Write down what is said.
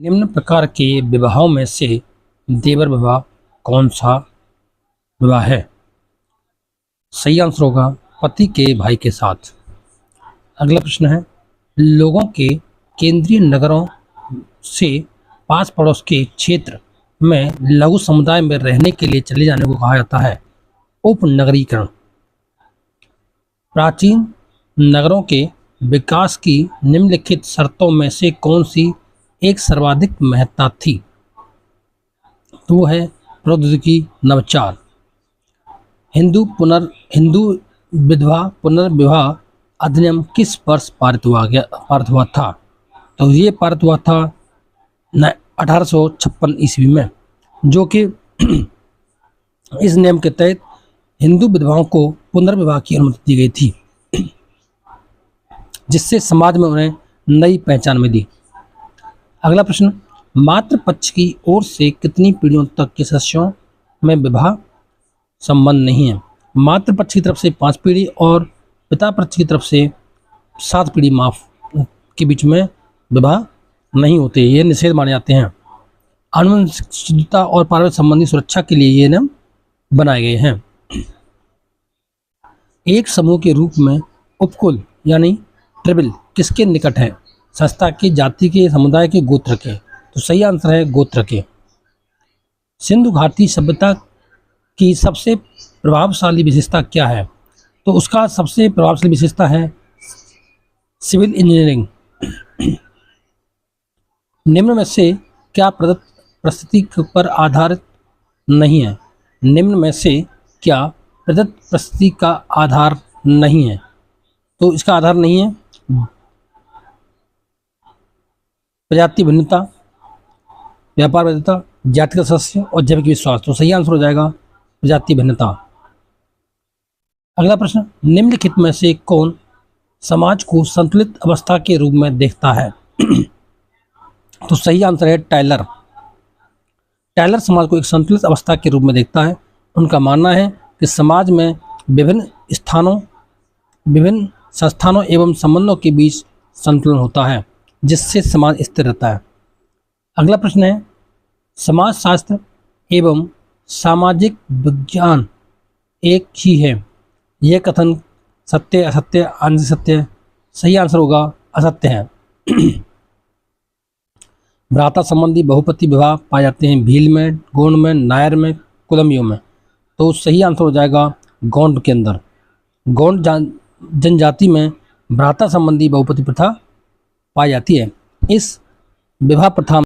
निम्न प्रकार के विवाहों में से देवर विवाह कौन सा विवाह है? सही आंसर होगा पति के भाई के साथ। अगला प्रश्न है, लोगों के केंद्रीय नगरों से पास पड़ोस के क्षेत्र में लघु समुदाय में रहने के लिए चले जाने को कहा जाता है उपनगरीकरण। प्राचीन नगरों के विकास की निम्नलिखित शर्तों में से कौन सी एक सर्वाधिक महत्ता थी? तो वो है प्रौद्योगिकी नवाचार। हिंदू विधवा पुनर्विवाह अधिनियम किस वर्ष पारित हुआ था? तो ये पारित हुआ था 1856 ईस्वी में, जो कि इस नियम के तहत हिंदू विधवाओं को पुनर्विवाह की अनुमति दी गई थी, जिससे समाज में उन्हें नई पहचान मिली। अगला प्रश्न, मातृ पक्ष की ओर से कितनी पीढ़ियों तक के सदस्यों में विवाह संबंध नहीं है? मातृ पक्ष की तरफ से 5 पीढ़ी और पिता पक्ष की तरफ से 7 पीढ़ी के बीच में विवाह नहीं होते, ये निषेध माने जाते हैं। आनुवंशिक शुद्धता और पारिवारिक संबंधी सुरक्षा के लिए ये नियम बनाए गए हैं। एक समूह के रूप में उपकुल यानी ट्रिबल किसके निकट है? संस्था के, जाति के, समुदाय के, गोत्र के। तो सही आंसर है गोत्र के। सिंधु घाटी सभ्यता की सबसे प्रभावशाली विशेषता क्या है? तो उसका सबसे प्रभावशाली विशेषता है सिविल इंजीनियरिंग। निम्न में से क्या प्रदत्त परिस्थिति पर आधारित नहीं है? निम्न में से क्या प्रदत्त परिस्थिति का आधार नहीं है? तो इसका आधार नहीं है प्रजाति भिन्नता, व्यापार वैधता, जातिगत सदस्य और जैविक विश्वास। तो सही आंसर हो जाएगा प्रजाति भिन्नता। अगला प्रश्न, निम्नलिखित में से कौन समाज को संतुलित अवस्था के रूप में देखता है? तो सही आंसर है टायलर। टायलर समाज को एक संतुलित अवस्था के रूप में देखता है। उनका मानना है कि समाज में विभिन्न संस्थानों एवं संबंधों के बीच संतुलन होता है, जिससे समाज स्थिर रहता है। अगला प्रश्न है, समाजशास्त्र एवं सामाजिक विज्ञान एक ही है, यह कथन सत्य, असत्य, आंशिक सत्य? सही आंसर होगा असत्य है। भ्राता संबंधी बहुपति विवाह पाए जाते हैं भील में, गोंड में, नायर में, कुलमियों में। तो सही आंसर हो जाएगा गोंड के अंदर। गोंड जनजाति में भ्राता संबंधी बहुपति प्रथा पाई जाती है। इस विवाह प्रथा